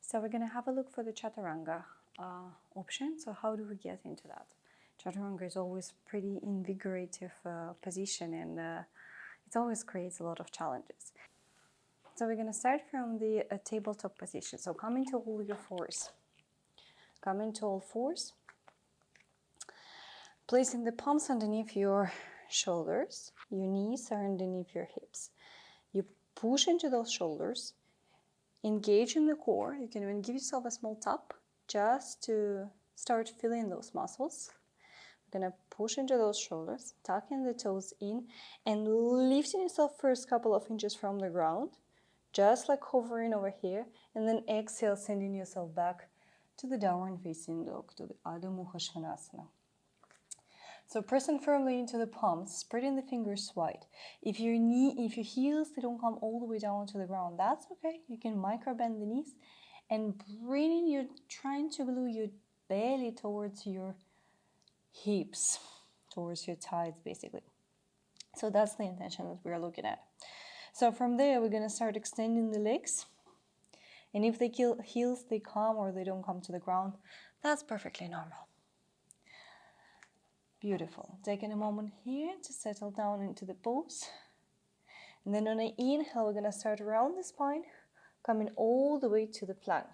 So we're going to have a look for the Chaturanga option. So how do we get into that? Chaturanga is always pretty invigorative position, and it always creates a lot of challenges. So we're going to start from the tabletop position. So come into all your fours. Come into all fours. Placing the palms underneath your shoulders. Your knees are underneath your hips. You push into those shoulders. Engage in the core. You can even give yourself a small tap just to start feeling those muscles. We're going to push into those shoulders, tucking the toes in and lifting yourself first couple of inches from the ground, just like hovering over here, and then exhale, sending yourself back to the downward facing dog, to the Adho Mukha Svanasana. So pressing firmly into the palms, spreading the fingers wide. If your heels, they don't come all the way down to the ground, that's okay. You can micro bend the knees and trying to glue your belly towards your hips, towards your thighs basically. So that's the intention that we're looking at. So from there, we're gonna start extending the legs. And if the heels, they come or they don't come to the ground, that's perfectly normal. Beautiful. Taking a moment here to settle down into the pose. And then on an inhale, we're going to start around the spine, coming all the way to the plank.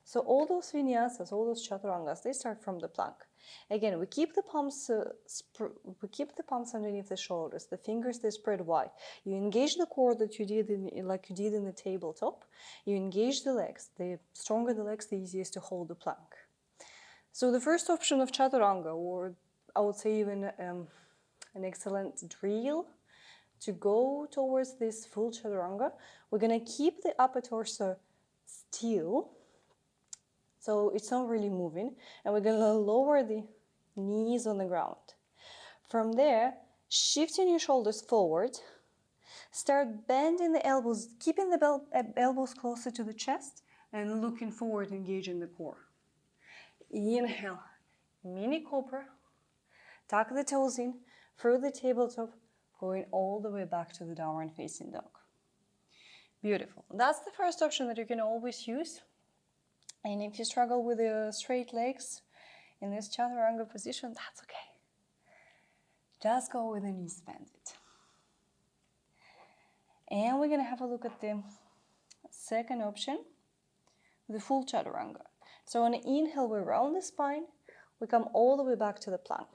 So all those vinyasas, all those chaturangas, they start from the plank. Again, we keep the palms underneath the shoulders. The fingers, they spread wide. You engage the core that you did like you did in the tabletop. You engage the legs. The stronger the legs, the easier is to hold the plank. So the first option of Chaturanga, or I would say even an excellent drill to go towards this full Chaturanga, we're going to keep the upper torso still, so it's not really moving, and we're going to lower the knees on the ground. From there, shifting your shoulders forward, start bending the elbows, keeping the elbows closer to the chest, and looking forward, engaging the core. Inhale, mini cobra, tuck the toes in, through the tabletop, going all the way back to the downward facing dog. Beautiful. That's the first option that you can always use. And if you struggle with the straight legs in this Chaturanga position, that's okay. Just go with the knees bended. And we're going to have a look at the second option, the full Chaturanga. So on an inhale, we round the spine, we come all the way back to the plank.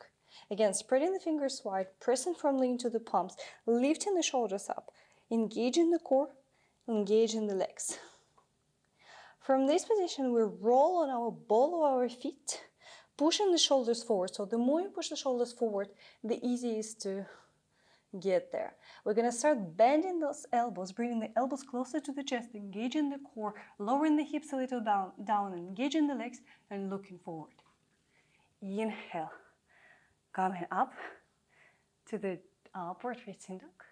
Again, spreading the fingers wide, pressing firmly into the palms, lifting the shoulders up, engaging the core, engaging the legs. From this position, we roll on our ball of our feet, pushing the shoulders forward. So the more you push the shoulders forward, the easier it is to get there. We're going to start bending those elbows, bringing the elbows closer to the chest, engaging the core, lowering the hips a little down, engaging the legs, and looking forward. Inhale, coming up to the upward facing dog,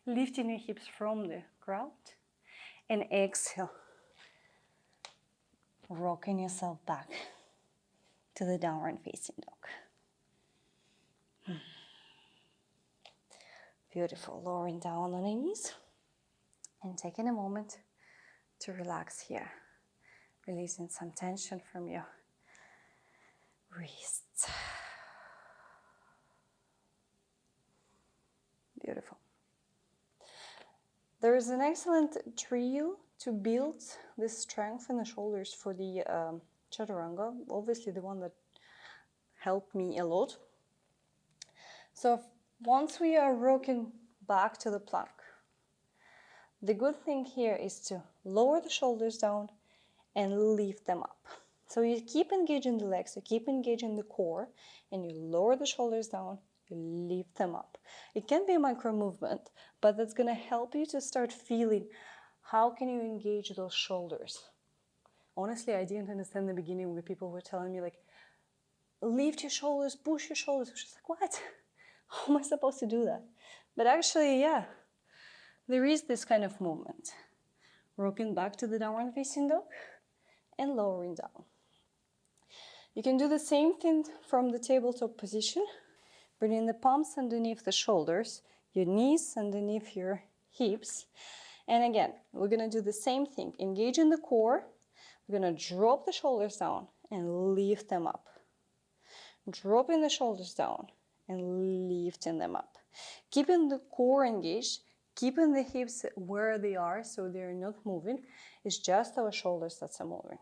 lifting your hips from the ground, and exhale, rocking yourself back to the downward facing dog. Beautiful. Lowering down on the knees and taking a moment to relax here, releasing some tension from your wrists. Beautiful. There is an excellent drill to build this strength in the shoulders for the Chaturanga, obviously the one that helped me a lot. So once we are rocking back to the plank, the good thing here is to lower the shoulders down and lift them up. So you keep engaging the legs, you keep engaging the core, and you lower the shoulders down, you lift them up. It can be a micro movement, but that's going to help you to start feeling how can you engage those shoulders. Honestly, I didn't understand in the beginning when people were telling me like, lift your shoulders, push your shoulders. I was just like, what? How am I supposed to do that? But actually, yeah, there is this kind of movement. Rocking back to the downward facing dog and lowering down. You can do the same thing from the tabletop position, bringing the palms underneath the shoulders, your knees underneath your hips, And again, we're gonna do the same thing. Engage in the core. We're gonna drop the shoulders down and lift them up. Dropping the shoulders down and lifting them up. Keeping the core engaged, keeping the hips where they are so they're not moving. It's just our shoulders that are moving.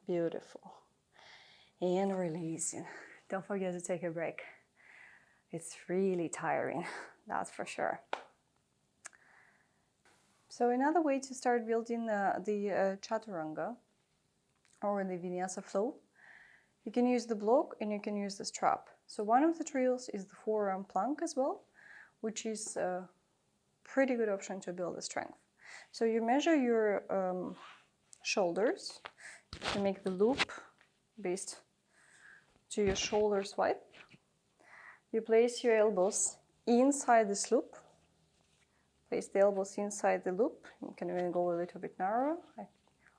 Beautiful. And releasing. Don't forget to take a break. It's really tiring, that's for sure. So another way to start building the Chaturanga or the Vinyasa flow, you can use the block and you can use the strap. So one of the drills is the forearm plank as well, which is a pretty good option to build the strength. So you measure your shoulders to make the loop based to your shoulders width. You place your elbows inside this loop. Place the elbows inside the loop. You can even go a little bit narrower.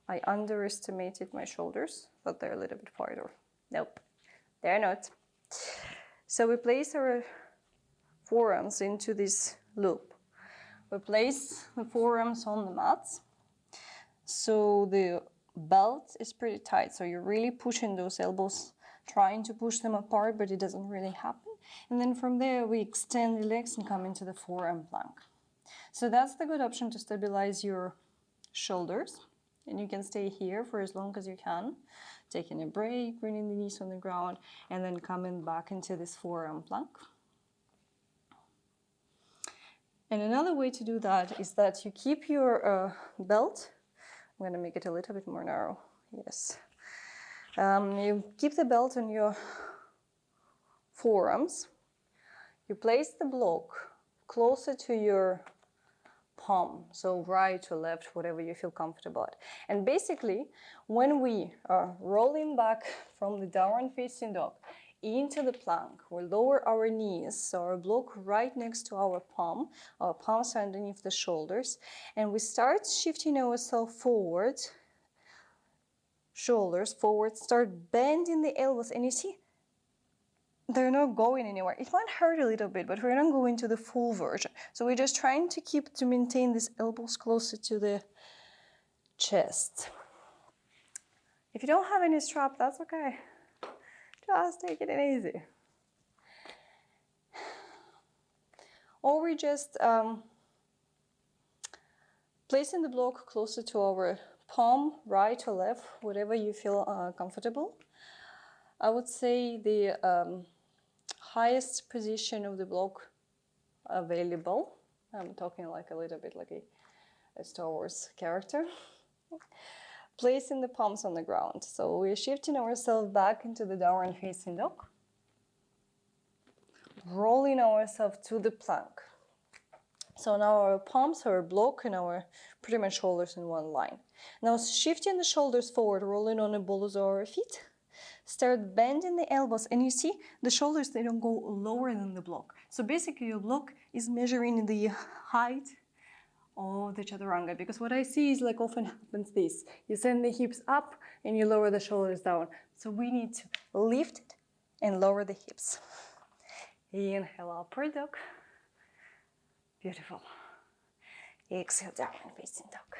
I underestimated my shoulders, thought they're a little bit farther. Nope, they're not. So we place our forearms into this loop. We place the forearms on the mats. So the belt is pretty tight, so you're really pushing those elbows, trying to push them apart, but it doesn't really happen. And then from there, we extend the legs and come into the forearm plank. So that's the good option to stabilize your shoulders. And you can stay here for as long as you can, taking a break, bringing the knees on the ground, and then coming back into this forearm plank. And another way to do that is that you keep your belt. I'm going to make it a little bit more narrow. Yes. You keep the belt on your forearms. You place the block closer to your palm, so right or left, whatever you feel comfortable at. And basically, when we are rolling back from the downward facing dog into the plank, we lower our knees, so our block right next to our palms are underneath the shoulders, and we start shifting ourselves forward, shoulders forward, start bending the elbows, and you see, they're not going anywhere. It might hurt a little bit, but we're not going to the full version. So we're just trying to maintain these elbows closer to the chest. If you don't have any strap, that's okay. Just take it easy. Or we just placing the block closer to our palm, right or left, whatever you feel comfortable. I would say the highest position of the block available. I'm talking like a little bit like a Star Wars character. Placing the palms on the ground. So we're shifting ourselves back into the downward facing dog. Rolling ourselves to the plank. So now our palms are a block and our pretty much shoulders in one line. Now shifting the shoulders forward, rolling on the balls of our feet. Start bending the elbows, and you see the shoulders, they don't go lower than the block. So basically your block is measuring the height of the Chaturanga, because what I see is like often happens this. You send the hips up and you lower the shoulders down. So we need to lift it and lower the hips. Inhale, upward dog. Beautiful. Exhale, downward facing dog.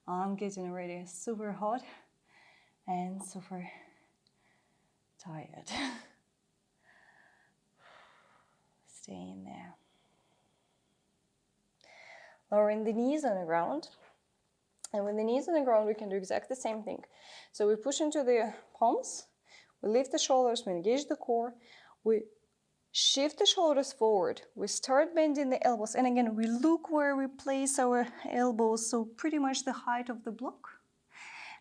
I'm getting already super hot and super tired. Stay in there. Lowering the knees on the ground. And with the knees on the ground, we can do exactly the same thing. So we push into the palms, we lift the shoulders, we engage the core, we shift the shoulders forward, we start bending the elbows, and again, we look where we place our elbows, so pretty much the height of the block.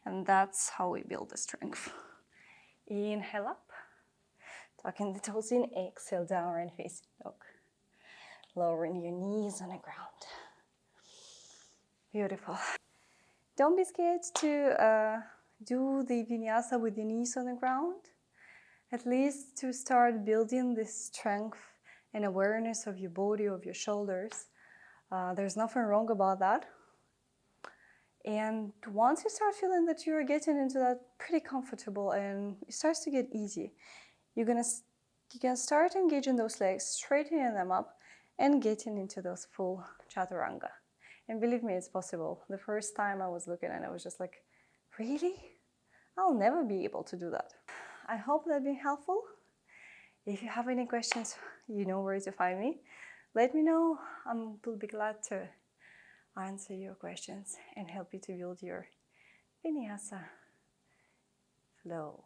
And that's how we build the strength. Inhale up, tucking the toes in, exhale, downward facing dog. Lowering your knees on the ground. Beautiful. Don't be scared to do the Vinyasa with your knees on the ground. At least to start building this strength and awareness of your body, of your shoulders. There's nothing wrong about that. And once you start feeling that you're getting into that pretty comfortable and it starts to get easy, you're gonna you can start engaging those legs, straightening them up, and getting into those full Chaturanga. And believe me, it's possible. The first time I was looking at it, I was just like, really? I'll never be able to do that. I hope that's been helpful. If you have any questions, you know where to find me. Let me know. I will be glad to answer your questions and help you to build your Vinyasa flow.